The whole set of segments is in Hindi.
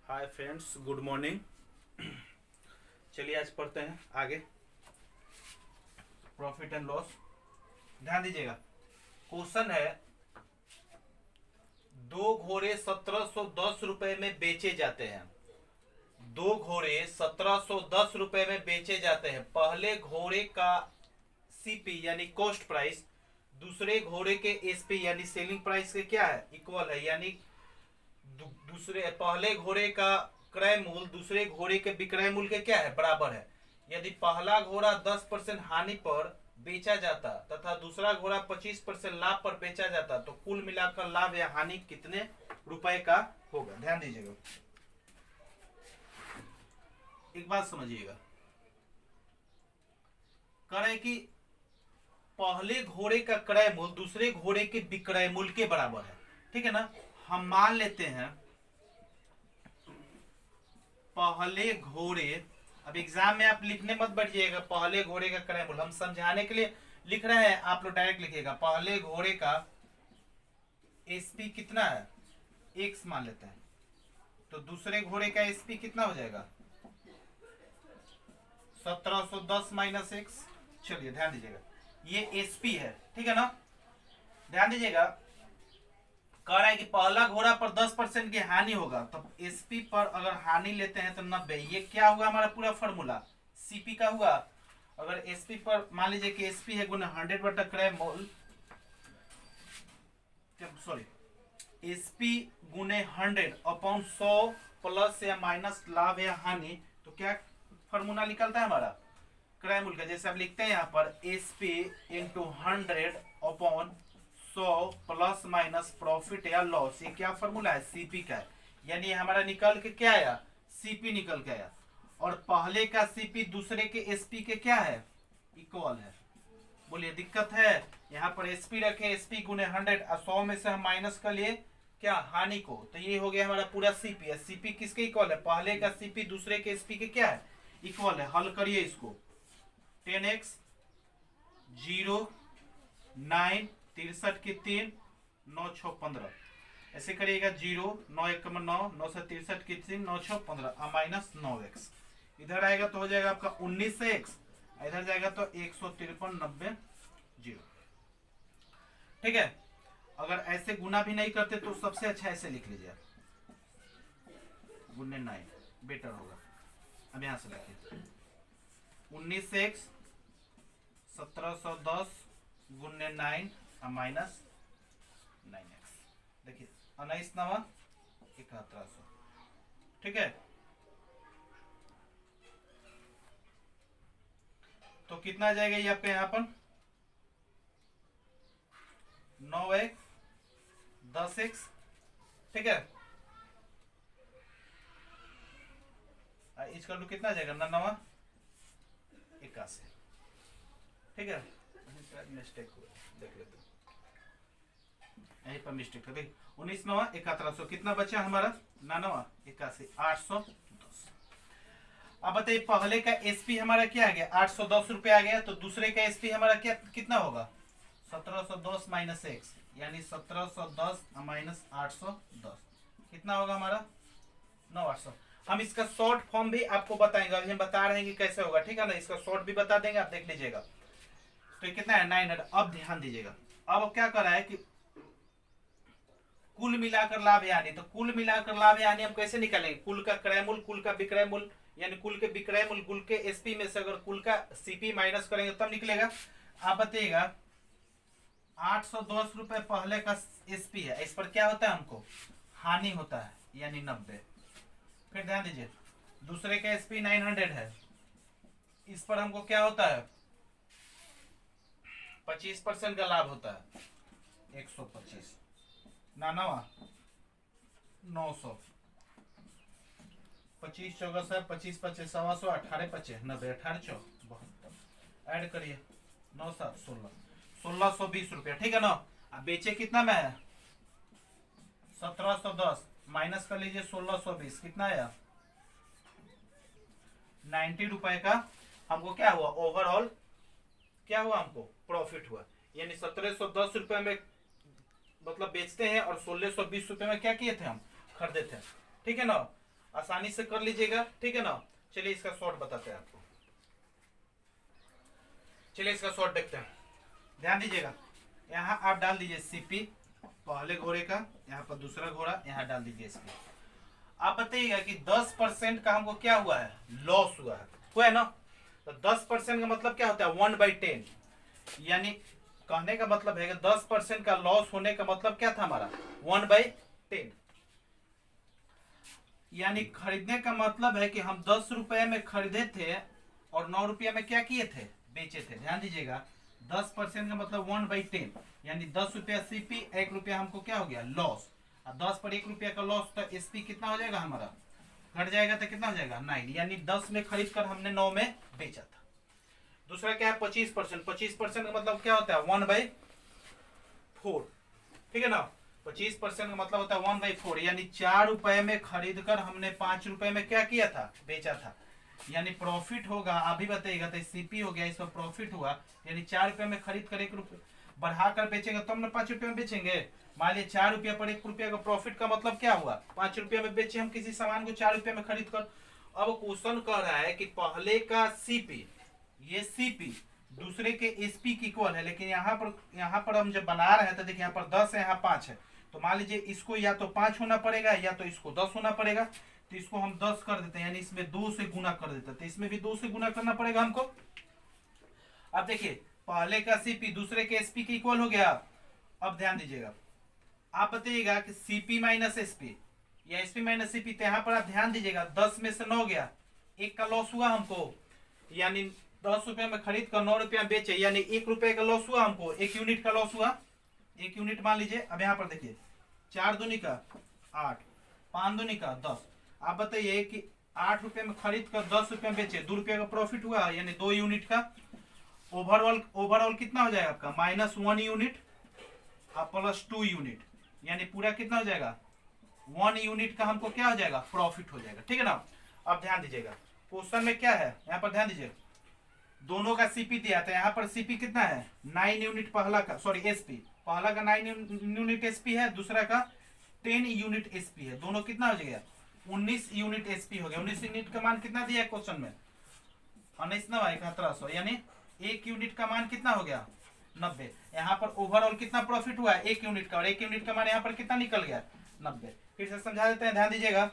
Hi friends, good morning. चलिए आज पढ़ते हैं आगे प्रॉफिट एंड लॉस। ध्यान दीजिएगा, क्वेश्चन है दो घोड़े 1710 रुपए में बेचे जाते हैं। दो घोड़े 1710 रुपए में बेचे जाते हैं। पहले घोड़े का सीपी यानी कॉस्ट प्राइस दूसरे घोड़े के एसपी यानी सेलिंग प्राइस के क्या है, इक्वल है। यानी दूसरे पहले घोड़े का क्रय मूल्य दूसरे घोड़े के विक्रय मूल्य के क्या है, बराबर है। यदि पहला घोड़ा 10% हानि पर बेचा जाता तथा दूसरा घोड़ा 25% लाभ पर बेचा जाता तो कुल मिलाकर लाभ या हानि कितने रुपए का होगा। ध्यान दीजिएगा, एक बात समझिएगा। कह रहे कि पहले घोड़े का क्रय मूल्य दूसरे घोड़े के विक्रय मूल्य के बराबर है, ठीक है ना। हम मान लेते हैं पहले घोड़े, अब एग्जाम में आप लिखने मत बैठिएगा पहले घोड़े का क्रय मूल्य, हम समझाने के लिए लिख रहे हैं, आप लोग डायरेक्ट लिखिएगा। पहले घोड़े का एसपी कितना है, एक्स मान लेते हैं, तो दूसरे घोड़े का एसपी कितना हो जाएगा 1710 माइनस एक्स। चलिए ध्यान दीजिएगा, ये एसपी है, ठीक है ना। ध्यान दीजिएगा, कह रहा है कि पहला घोड़ा पर 10% की हानि होगा, तो एसपी पर अगर हानि लेते हैं तो 90। ये क्या हुआ हमारा पूरा फॉर्मूला, सीपी का हुआ। अगर एसपी पर मान लीजिए कि एसपी है गुना 100 बटा क्रय मूल्य, सॉरी एसपी गुने 100 अपॉन 100 प्लस या माइनस लाभ या हानि, तो क्या फॉर्मूला निकलता है हमारा क्रय मूल्य का। जैसे आप लिखते हैं यहाँ पर SP into 100 upon 100 plus minus profit या लॉस, ये क्या फॉर्मूला है, सीपी का है। यानी हमारा निकल के क्या आया, सीपी निकल के आया। और पहले का सीपी दूसरे के एसपी के क्या है, इक्वल है। बोलिए दिक्कत है, यहाँ पर एसपी रखे, एसपी गुने 100 और 100 में से हम माइनस कर लिए क्या, हानि को, तो ये हो गया हमारा पूरा सीपी है। सीपी किसके इक्वल है, पहले का सीपी दूसरे के एसपी के क्या है, इक्वल है। हल करिए इसको, 10x 0 9 63 के 3 9 6 15, ऐसे करिएगा 0 9 1 9 9 से 63 के 3 9 6 15 माइनस 9x। इधर आएगा तो हो जाएगा आपका 19 से x, इधर जाएगा तो 153 90 0, ठीक है। अगर ऐसे गुना भी नहीं करते तो सबसे अच्छा ऐसे लिख लीजिए, गुने 9 बेटर होगा। अब यहां से लिखिए 19 से x 1710 गुने 9 माइनस 9x। देखिए 19 नवा 7100, ठीक है। तो कितना आ जाएगा ये आपके यहाँ पर 9x 10x, ठीक है। इसका कितना आ जाएगा ना नवा 81, ठीक है। मिस्टेक हुआ, देख लेते यहीं पर मिस्टेक है। देख 19 नवा 7100, कितना बचा हमारा ना नवा 81 810। अब बताइए पहले का एसपी हमारा क्या आ गया 810 रुपये आ गया, तो दूसरे का एसपी हमारा क्या कितना होगा 1710 माइनस एक्स, यानी 1710 माइनस 810 कितना होगा हमारा 9800। हम इसका शॉर्ट फॉर्म भी आपको बताएंगे, अभी हम बता रहे हैं कि कैसे होगा, ठीक है ना। इसका शॉर्ट भी बता देंगे, आप देख लीजिएगा। तो कितना है 900। अब ध्यान दीजिएगा, अब क्या कर रहा है कि कुल मिलाकर लाभ यानी, तो कुल मिलाकर लाभ यानी हम कैसे निकालेंगे, कुल का क्रय मूल्य कुल का विक्रय मूल्य, यानी कुल के विक्रय मूल्य कुल के एसपी में से अगर कुल का सीपी माइनस करेंगे तब निकलेगा। आप बताइएगा 810 रुपए पहले का एसपी है, इस पर क्या होता है हमको हानि होता है, यानी 90। फिर ध्यान दीजिए दूसरे का एसपी 900 है, इस पर हमको क्या होता है 25% का लाभ होता है 125 नानवा 900, 25 चौगा सर 25 25 100 18 25 90 18 चौ 72, ऐड करिए 9 7 16 1620 रुपया, ठीक है ना। अब बेचे कितना में है 1710 माइनस कर लीजिए 1620, कितना आया 90 रुपए का हमको क्या हुआ ओवरऑल, क्या हुआ हमको प्रॉफिट हुआ। यानी 1710 रुपए में मतलब बेचते हैं और 1620 रुपए में क्या किए थे हम खरीदे थे, ठीक है ना। आसानी से कर लीजिएगा, ठीक है ना। चलिए इसका शॉर्ट बताते हैं आपको। चलिए इसका शॉर्ट देखते हैं, ध्यान दीजिएगा। यहाँ आप डाल दीजिए सीपी पहले घोड़े का, यहाँ पर दूसरा घोड़ा, यहाँ डाल दीजिए एसपी। आप बताइएगा कि 10% का हमको क्या हुआ है, लॉस हुआ है ना। तो 10% का मतलब क्या होता है, 1/10, यानी कहने का मतलब है कि 10% का लॉस होने का मतलब क्या था हमारा, 1/10। यानी खरीदने का मतलब है कि हम 10 रुपए में खरीदे थे और 9 रुपये में क्या किए थे, बेचे थे। ध्यान दीजिएगा, 10% का मतलब 1/10, यानी 10 रुपया सीपी, 1 रुपया हमको क्या हो गया, लॉस। और 10 पर 1 रुपया का लॉस, तो एसपी कितना हो जाएगा हमारा, घट जाएगा, तो कितना हो जाएगा 9, यानी 10 में खरीद कर हमने 9 में बेचा था। दूसरा क्या है 25%। 25% का मतलब क्या होता है, 1/4, ठीक है ना। 25% का मतलब होता है 1/4, यानी 4 रुपए में खरीद कर हमने 5 रुपए में क्या किया था, बेचा था। यानी प्रॉफिट होगा, अभी बताइएगा, तो सीपी हो गया, इसका प्रॉफिट हुआ, यानी 4 रुपए में खरीद कर 1 रुपये बढ़ाकर बेचेंगे तो हम ना 5 रुपये में बेचेंगे। मान लिया 4 रुपया पर 1 रुपया का प्रॉफिट का मतलब क्या हुआ, 5 रुपया में बेचे हम किसी सामान को 4 रुपया में खरीद कर। अब क्वेश्चन कह रहा है कि पहले का सीपी, ये सीपी दूसरे के एसपी की इक्वल है, लेकिन यहाँ पर हम जब बना रहे हैं तो देखिए यहाँ पर 10 है, यहाँ 5 है। तो मान लीजिए इसको या तो 5 होना पड़ेगा या तो इसको 10 होना पड़ेगा। तो इसको हम 10 कर देते हैं, यानी इसमें 2 से गुना कर देते हैं, तो इसमें भी 2 से गुना करना पड़ेगा हमको। अब देखिए पहले का सीपी दूसरे के एसपी के इक्वल हो गया। अब ध्यान दीजिएगा, आप बताइएगा कि सीपी माइनस एसपी या एसपी माइनस सीपी, तो यहाँ पर आप ध्यान दीजिएगा 10 में से 9 गया, 1 का लॉस हुआ हमको, यानी 10 रुपए में खरीद कर 9 रुपया बेचे, यानी 1 रुपए का लॉस हुआ हमको, 1 यूनिट का लॉस हुआ, 1 यूनिट मान लीजिए। अब यहाँ पर देखिए 4 दूनी का 8, 5 दूनी का 10। आप बताइए कि 8 रुपए में खरीद कर 10 रुपए में बेचे, 2 रुपये का प्रॉफिट हुआ, यानी 2 यूनिट का। ओवरऑल कितना हो जाएगा आपका, -1 यूनिट और +2 यूनिट, यानी पूरा कितना हो जाएगा, 1 यूनिट का हमको क्या हो जाएगा, प्रॉफिट हो जाएगा, ठीक है ना। अब ध्यान दीजिएगा क्वेश्चन में क्या है, यहाँ पर ध्यान दीजिए, दोनों का सीपी दिया था। यहाँ पर सीपी कितना है, 9 यूनिट पहला का, सॉरी एसपी, पहला का 9 यूनिट एसपी है, दूसरा का 10 यूनिट एसपी है। दोनों कितना हो गया, 19 यूनिट एसपी हो गया। 19 यूनिट का मान कितना दिया है क्वेश्चन में, 19,7100, यानी 1 यूनिट का मान कितना हो गया, 90। यहाँ पर ओवरऑल कितना प्रॉफिट हुआ है, 1 यूनिट का, और 1 यूनिट का मान यहाँ पर कितना निकल गया, 90। फिर से समझा देते हैं, ध्यान दीजिएगा।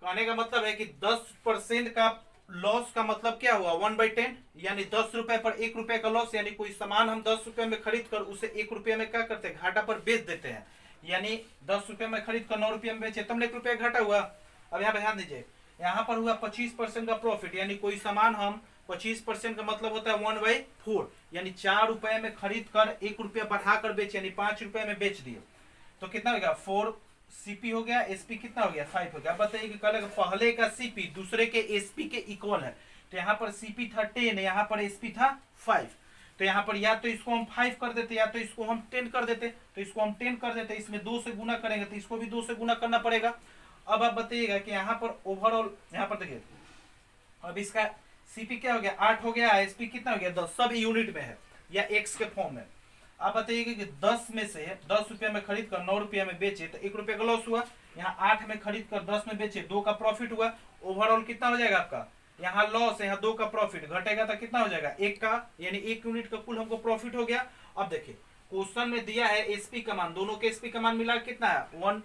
कहने का मतलब है कि 10% का लॉस का मतलब क्या हुआ, 1/10, यानी 10 रुपए पर 1 रुपए का लॉस, यानी कोई सामान हम 10 रुपए में खरीद कर उसे 1 रुपये में क्या करते हैं, घाटा पर बेच देते हैं। यानी 10 रुपए में खरीद कर 9 रुपये में बेचे, तब 1 रुपया घाटा हुआ। अब यहाँ पे ध्यान दीजिए, यहाँ पर हुआ 25% का प्रॉफिट, यानी कोई सामान हम 25% का मतलब होता है 1/4, यानी 4 रुपए में खरीद कर 1 रुपया बढ़ाकर बेचे, यानी 5 रुपए में बेच दिए, तो कितना हो गया, 4 सीपी हो गया, एसपी कितना हो गया, 5 हो गया। बताइए कि कल पहले का सीपी दूसरे के एसपी के इक्वल है, तो यहाँ पर सीपी था 10, यहाँ पर एसपी था 5, तो यहाँ पर या तो इसको हम 5 कर देते या तो इसको हम 10 कर देते। तो इसको हम 10 कर देते, इसमें 2 से गुना करेंगे तो इसको भी 2 से गुना करना पड़ेगा। अब आप बताइएगा कि यहाँ पर ओवरऑल, यहाँ पर देखिए अब इसका सीपी क्या हो गया, 8 हो गया, एसपी कितना हो गया, 10, सब यूनिट में है या एक्स के फॉर्म में। आप बताइएगा कि 10 में से 10 रुपया में खरीद कर 9 रुपया में बेचे तो 1 रुपये का लॉस हुआ। यहाँ 8 में खरीद कर 10 में बेचे, 2 का प्रॉफिट हुआ। ओवरऑल कितना हो जाएगा आपका, यहाँ लॉस है, यहाँ 2 का प्रॉफिट, घटेगा तो कितना हो जाएगा, 1 का, यानी 1 यूनिट का कुल हमको प्रॉफिट हो गया। अब देखिए क्वेश्चन में दिया है एसपी का मान, दोनों के एसपी का मान मिला कितना है, 1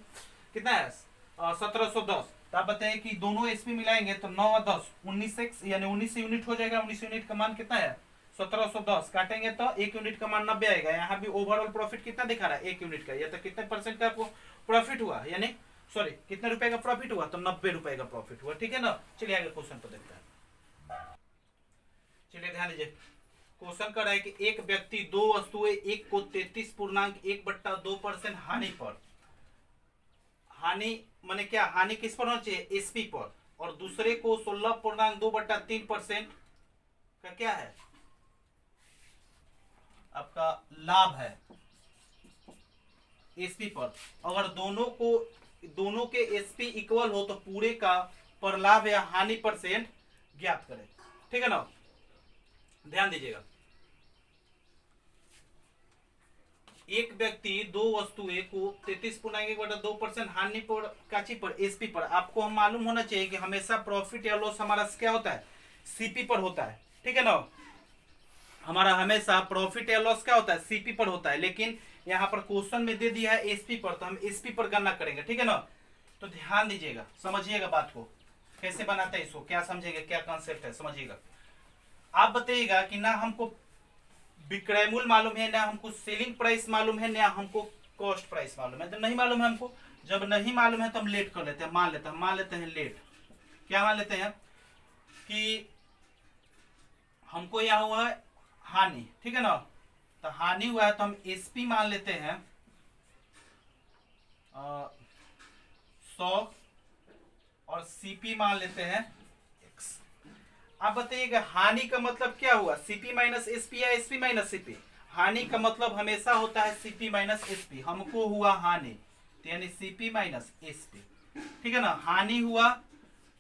कितना है 1710। तो आप बताइए कि दोनों एसपी मिलाएंगे तो 9 और 10 19, यानी 19 यूनिट हो जाएगा। 19 यूनिट का मान कितना है, 1710, काटेंगे तो 1 यूनिट का मान 90 आएगा। यहाँ भी ओवरऑल प्रॉफिट कितना दिखा रहा है, 1 यूनिट का, या तो कितने परसेंट का आपको प्रॉफिट हुआ, यानी सॉरी कितने रुपए का प्रॉफिट हुआ, तो 90 रुपए का प्रॉफिट हुआ, ठीक है ना। चलिए आगे क्वेश्चन पर देखते हैं। चलिए ध्यान दीजिए, क्वेश्चन कर रहा है कि एक व्यक्ति 2 वस्तुएं, एक को 33.1/2% हानि पर, हानि माने क्या, हानि किस पर होना चाहिए, एसपी पर, और दूसरे को 16.2/3% का क्या है आपका लाभ है एसपी पर। अगर दोनों के एसपी इक्वल हो तो पूरे का पर लाभ या हानि परसेंट ज्ञात करें, ठीक है ना। ध्यान दीजिएगा, एक व्यक्ति दो वस्तुएं को 33.1/2% हानि पर काची पर एसपी पर, आपको हम मालूम होना चाहिए कि हमेशा प्रॉफिट या लॉस हमारा क्या होता है, सीपी पर होता है, ठीक है ना। हमारा हमेशा प्रॉफिट या लॉस क्या होता है, सीपी पर होता है, लेकिन यहाँ पर क्वेश्चन में दे दिया है एसपी पर, तो हम एसपी पर गणना करेंगे, ठीक है ना। तो ध्यान दीजिएगा, समझिएगा बात को कैसे बनाते हैं, इसको क्या समझेगा, क्या कॉन्सेप्ट है समझिएगा। आप बताइएगा कि ना हमको विक्रय मूल्य मालूम है, ना हमको सेलिंग प्राइस मालूम है, ना हमको कॉस्ट प्राइस मालूम है। जब नहीं मालूम है हमको, जब नहीं मालूम है तो हम लेट कर लेते हैं, मान लेते हैं लेट। क्या मान लेते हैं कि हमको यहाँ हुआ है हानि, ठीक है ना। तो हानि हुआ है तो हम एसपी मान लेते हैं 100 और सीपी मान लेते हैं x। अब बताइएगा हानि का मतलब क्या हुआ, सीपी माइनस एसपी या एसपी माइनस सीपी। हानि का मतलब हमेशा होता है सीपी माइनस एसपी। हमको हुआ हानि तो यानी सीपी माइनस एसपी, ठीक है ना। हानि हुआ,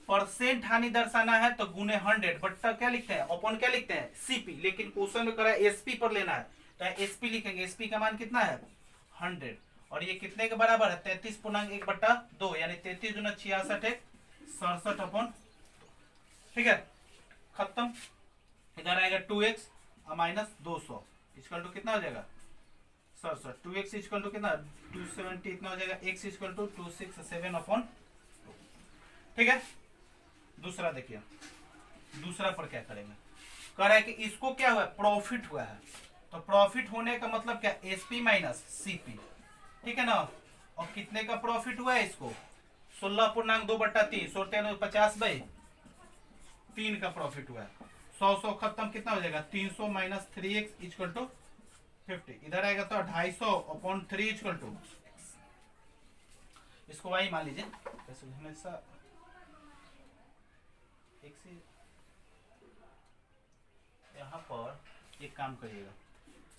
परसेंट हानि दर्शाना है तो गुने 100, बट्टा क्या लिखते हैं, अपन क्या लिखते हैं सीपी, लेकिन क्वेश्चन में करा एसपी पर लेना है तो एसपी लिखेंगे। एसपी का मान कितना है 100, और ये कितने के बराबर है 33.1/2 यानी 33 गुना 66 67 ठीक है, खत्म। इधर आएगा 2x माइनस 200 इक्वल टू कितना हो जाएगा 67। 2x इक्वल टू कितना 270 इतना हो जाएगा, x इक्वल टू 267 ठीक है। दूसरा देखिए, दूसरा पर क्या करेंगे, कह रहा है कि इसको क्या हुआ प्रॉफिट हुआ है, तो प्रॉफिट होने का मतलब क्या एसपी माइनस सीपी, ठीक है ना। और कितने का प्रॉफिट हुआ है इसको 16.2/3 50/3 का प्रॉफिट हुआ है। 100 खत्म, कितना हो जाएगा 300 माइनस 3x इक्वल टू 50। इधर आएगा तो 250/3 इक्वल टू, इसको y मान लीजिए, हमेशा एक से यहाँ पर एक काम करिएगा,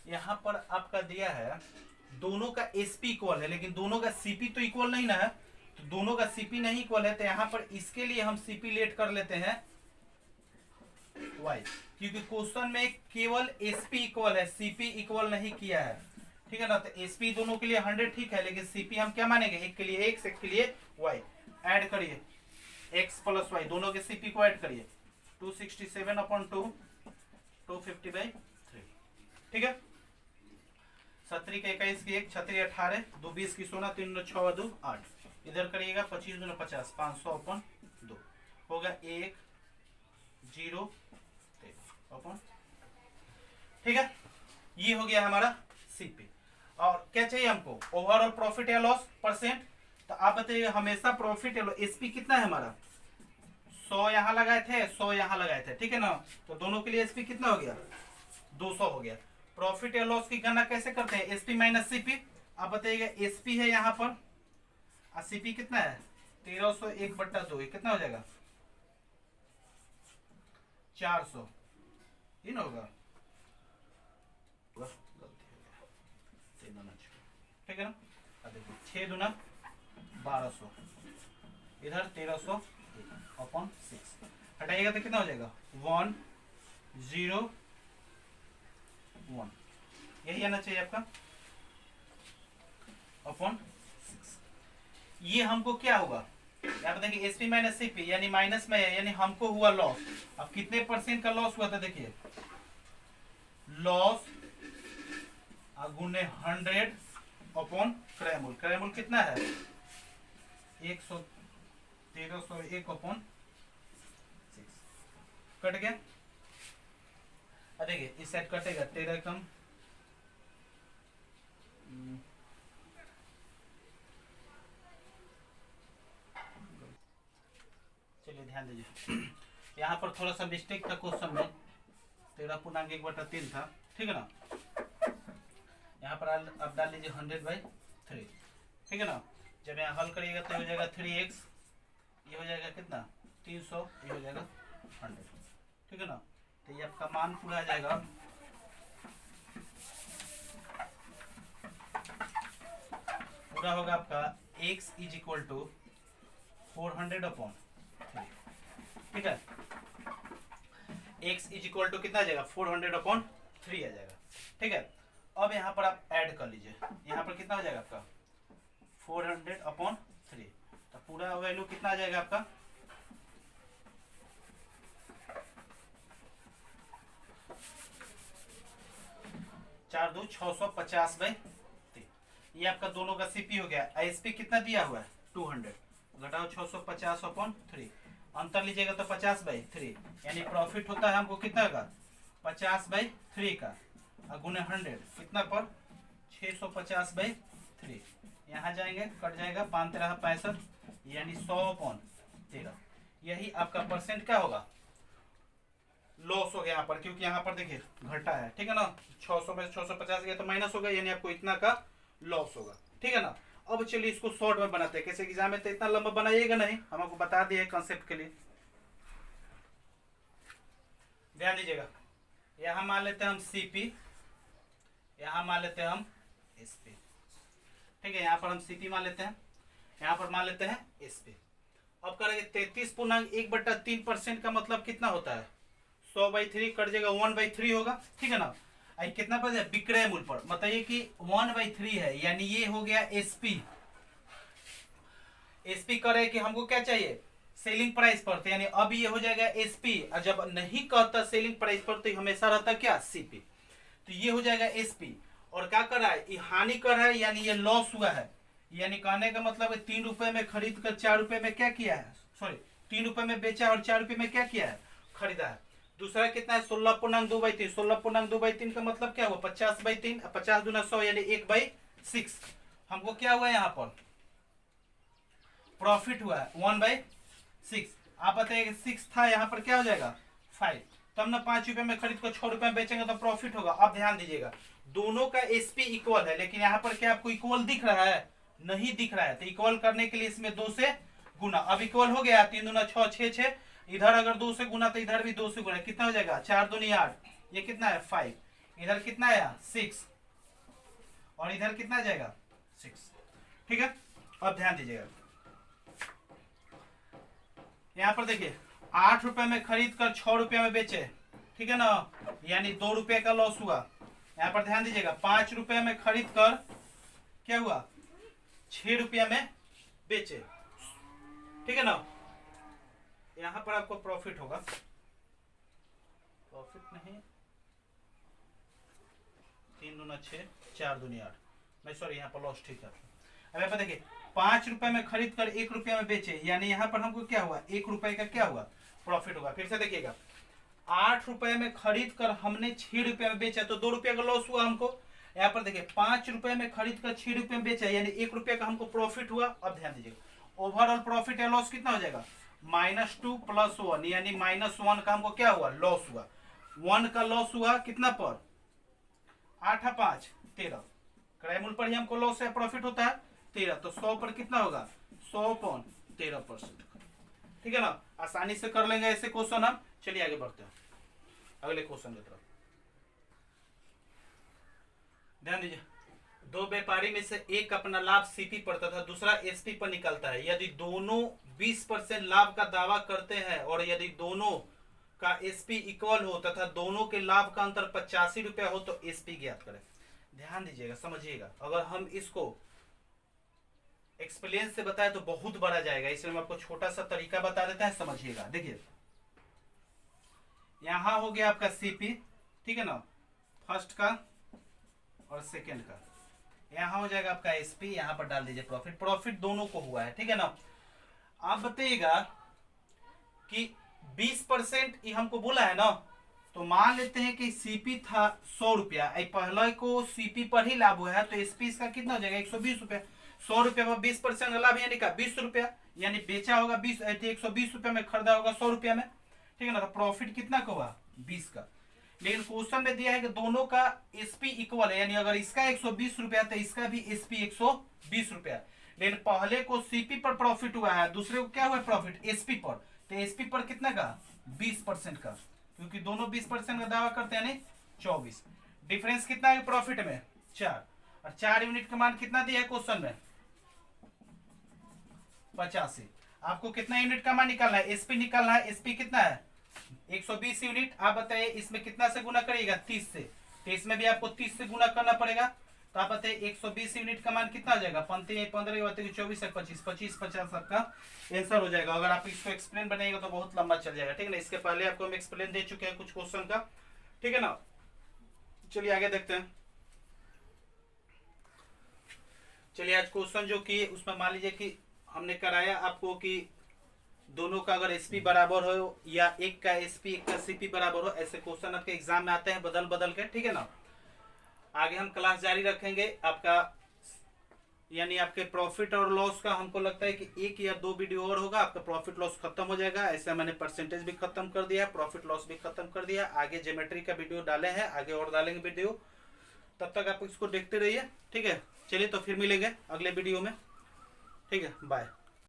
यहाँ पर आपका दिया है दोनों का एसपी इक्वल है, लेकिन दोनों का सीपी तो इक्वल नहीं ना है, तो दोनों का सीपी नहीं इक्वल है, तो यहाँ पर इसके लिए हम सीपी लेट कर लेते हैं y, क्योंकि क्वेश्चन में केवल एसपी इक्वल है, सीपी इक्वल नहीं किया है, ठीक है ना। तो एसपी दोनों के लिए 100 ठीक है, लेकिन सीपी हम क्या मानेंगे, एक के लिए x एक के लिए y। ऐड करिए x प्लस y, दोनों के सीपी को ऐड करिए 267/2 250/3 ठीक है। 17 के 21 की 1 36 18 2 20 की 16 3 9 6 2 8, इधर करिएगा 25 2 50 500/2 होगा 1 0 अपन, ठीक है। ये हो गया हमारा सीपी। और क्या चाहिए हमको ओवरऑल प्रॉफिट या लॉस परसेंट, तो आप बताइए हमेशा प्रॉफिट या लॉस, एसपी कितना है हमारा 100 यहाँ लगाए थे 100 यहाँ लगाए थे, ठीक है ना। तो दोनों के लिए एसपी कितना हो गया 200 हो गया। प्रॉफिट या लॉस की गणना कैसे करते हैं, एसपी माइनस सीपी। आप बताइएगा एसपी है यहाँ पर और सीपी कितना है 1301/2, कितना हो जाएगा 400, ही ना होगा, ठीक है ना। अब देखिए 6 दूना 1200, इधर 1300/6 हटाइएगा तो कितना हो जाएगा 101, यही आना चाहिए आपका अपॉन 6। ये हमको क्या होगा, यहाँ पे देखिए एसपी माइनस सीपी यानी माइनस में है, यानी हमको हुआ लॉस। अब कितने परसेंट का लॉस हुआ था, देखिए लॉस गुने 100 क्रय मूल्य। क्रय मूल्य कितना है 1301/6 कट गया। देखिए इस साइड कटेगा 13 कम चलिए ध्यान दीजिए यहाँ पर थोड़ा सा मिस्टेक था क्वेश्चन में, 13.1/3 था, ठीक है ना। यहाँ पर आप डाल लीजिए 100/3, ठीक है ना। जब यहाँ हल करिएगा तो हो जाएगा 3x, ये हो जाएगा कितना 300, ये हो जाएगा 100, ठीक है ना। तो ये आपका मान पूरा आ जाएगा पूरा होगा आपका x इज इक्वल टू 400/3, ठीक है। x इज इक्वल टू कितना आ जाएगा 400/3 आ जाएगा, ठीक है। अब यहाँ पर आप ऐड कर लीजिए, यहाँ पर कितना हो जाएगा आपका 400/3, तो पूरा वैल्यू कितना आ जाएगा आपका 4×2 = 650/3। ये आपका दोनों का सीपी हो गया। आईएसपी कितना दिया हुआ है 200, घटाओ 650/3, अंतर लीजिएगा तो 50/3, यानी प्रॉफिट होता है हमको कितना का 50/3 का, गुने 100 कितना पर 650/3। यहाँ जाएंगे कट जाएगा 5 3 65, यानी 100/13। यही आपका परसेंट क्या होगा लॉस हो गया यहाँ पर, क्योंकि यहाँ पर देखिए घटा है, ठीक है ना, 600 में 650 गया तो माइनस होगा, यानी आपको इतना का लॉस होगा, ठीक है ना। अब चलिए इसको शॉर्ट में बनाते हैं, कैसे एग्जाम में तो इतना लंबा बनाइएगा नहीं, हम आपको बता दिए कंसेप्ट के लिए। ध्यान दीजिएगा, यहाँ मान लेते हैं हम सीपी, यहाँ मान लेते हैं हम एसपी, ठीक है, यहाँ पर हम सीपी मान लेते हैं, यहाँ पर मान लेते हैं एसपी। अब करेंगे 33.1/3% का मतलब कितना होता है 100/3 कट जाएगा 1/3 होगा, ठीक है ना। आई कितना पर विक्रय मूल्य पर बताइए कि 1/3 है, यानी ये हो गया एसपी। एसपी करे कि हमको क्या चाहिए सेलिंग प्राइस पर, तो यानी अब ये हो जाएगा एसपी, और जब नहीं कहता सेलिंग प्राइस पर तो हमेशा रहता क्या सीपी, तो ये हो जाएगा एसपी। और क्या कर रहा है ये हानि कर रहा है, यानी ये लॉस हुआ है, यानी कहने का मतलब है 3 रुपए में खरीद कर 4 रुपए में क्या किया है, सॉरी 3 रुपए में बेचा और 4 रुपए में क्या किया है खरीदा है। दूसरा कितना है 16.2/3, 16.2/3 का मतलब क्या हुआ 50/3, 50 दूना 100 यानी 1/6। हमको क्या हुआ यहाँ पर प्रॉफिट हुआ है 1/6। आप बताइए 6 था, यहाँ पर क्या हो जाएगा 5, तब ना 5 रुपए में खरीद कर 6 रुपए में बेचेंगे तो प्रॉफिट होगा। अब ध्यान दीजिएगा दोनों का एसपी इक्वल है, लेकिन यहाँ पर क्या आपको इक्वल दिख रहा है, नहीं दिख रहा है, तो इक्वल करने के लिए इसमें 2 से गुना। अब इक्वल हो गया 3 दूना 6 6 6, इधर अगर 2 से गुना तो इधर भी 2 से गुना, कितना हो जाएगा 4 दूनी 8, ये कितना है 5, इधर कितना है 6, और इधर कितना जाएगा 6, ठीक है। अब ध्यान दीजिएगा यहाँ पर देखिए 8 रुपए में खरीद कर 6 रुपए में बेचे, ठीक है ना, यानी 2 रुपए का लॉस हुआ। यहाँ पर ध्यान दीजिएगा 5 रुपए में खरीद कर क्या हुआ 6 रुपया में बेचे, ठीक है ना। यहाँ पर आपको प्रॉफिट होगा, प्रॉफिट नहीं 3 दूना 6 4 दूनी 8, नहीं सॉरी यहाँ पर लॉस, ठीक है। अब यहाँ पर देखिए 5 रुपए में खरीद कर 1 रुपया में बेचे, यानी यहाँ पर हमको क्या हुआ 1 रुपए का क्या हुआ प्रॉफिट होगा। फिर से देखिएगा 8 रुपए में खरीद कर हमने 6 रुपये में बेचा तो 2 रुपये का लॉस हुआ हमको। यहाँ पर देखिए 5 रुपए में खरीद कर 6 रुपये में बेचा, यानी 1 रुपये का हमको प्रॉफिट हुआ। अब ध्यान दीजिएगा ओवरऑल प्रॉफिट या लॉस कितना हो जाएगा -2 + 1, यानी -1 का हमको क्या हुआ लॉस हुआ। 1 का लॉस हुआ कितना पर 8 5 13, क्रय मूल्य पर ही हमको लॉस या प्रॉफिट होता है 13, तो 100 पर कितना होगा 100.13%, ठीक है ना। आसानी से कर लेंगे ऐसे क्वेश्चन हम। चलिए आगे बढ़ते हैं अगले क्वेश्चन की तरफ। ध्यान दीजिए 2 व्यापारी में से एक अपना लाभ सीपी पर तथा दूसरा एसपी पर निकलता है। यदि दोनों 20% लाभ का दावा करते हैं और यदि दोनों का एसपी इक्वल हो तथा दोनों के लाभ का अंतर 85 रुपया हो तो एसपी ज्ञात करें। ध्यान दीजिएगा समझिएगा, अगर हम इसको एक्सप्लेन से बताए तो बहुत बड़ा जाएगा, इसलिए हम आपको छोटा सा तरीका बता देते हैं, समझिएगा। देखिए यहां हो गया आपका सीपी, ठीक है ना, फर्स्ट का और सेकंड का, यहां हो जाएगा आपका एसपी, यहां पर डाल दीजिए प्रॉफिट, प्रॉफिट दोनों को हुआ है, ठीक है ना। आप बताइएगा कि 20% ये हमको बोला है ना, तो मान लेते हैं कि सीपी था 100 रुपया, पहले को सीपी पर ही लाभ हुआ है तो एसपी इसका कितना हो जाएगा 120 रुपया। 100 रुपया में 20% का लाभ यानी का 20 रुपया, यानी बेचा होगा 20, 120 रुपया में खरीदा होगा 100 रुपया में, ठीक है ना। तो प्रॉफिट कितना का हुआ 20 का। लेकिन क्वेश्चन में दिया है कि दोनों का एसपी इक्वल है, यानी अगर इसका 120 रुपया तो इसका भी एसपी 120 रुपया। लेकिन पहले को सीपी पर प्रॉफिट हुआ है, दूसरे को क्या हुआ प्रॉफिट एसपी पर, तो एसपी पर कितना का 20% का, क्योंकि दोनों 20% का दावा करते हैं 24। डिफरेंस कितना है प्रॉफिट में 4, और 4 यूनिट का मान कितना दिया है क्वेश्चन में 85। आपको कितना यूनिट का मान निकालना है एसपी निकालना है, एसपी कितना है 120 यूनिट। आप बताइए इसमें कितना से गुना करिएगा 30 से, तो इसमें भी आपको 30 से गुना करना पड़ेगा। तो आप बताइए 120 यूनिट का मान कितना आ जाएगा, 15 24 25 25 50 आपका आंसर हो जाएगा। अगर आप इसको एक्सप्लेन बनाएगा तो बहुत लंबा चल जाएगा, ठीक है ना। इसके पहले आपको हम एक्सप्लेन दे चुके हैं कुछ क्वेश्चन का, ठीक है ना। चलिए आगे देखते हैं। चलिए आज क्वेश्चन जो कि उसमें मान लीजिए कि हमने कराया आपको कि दोनों का अगर एसपी बराबर हो या एक का एसपी एक का सीपी बराबर हो, ऐसे क्वेश्चन आपके एग्जाम में आते हैं बदल बदल के, ठीक है ना। आगे हम क्लास जारी रखेंगे आपका, यानी आपके प्रॉफिट और लॉस का हमको लगता है कि 1 या 2 वीडियो और होगा, आपका प्रॉफिट लॉस खत्म हो जाएगा। ऐसे मैंने परसेंटेज भी खत्म कर दिया, प्रॉफिट लॉस भी खत्म कर दिया। आगे ज्योमेट्री का वीडियो डाले हैं, आगे और डालेंगे वीडियो, तब तक आप इसको देखते रहिए, ठीक है। चलिए तो फिर मिलेंगे अगले वीडियो में, ठीक है, बाय।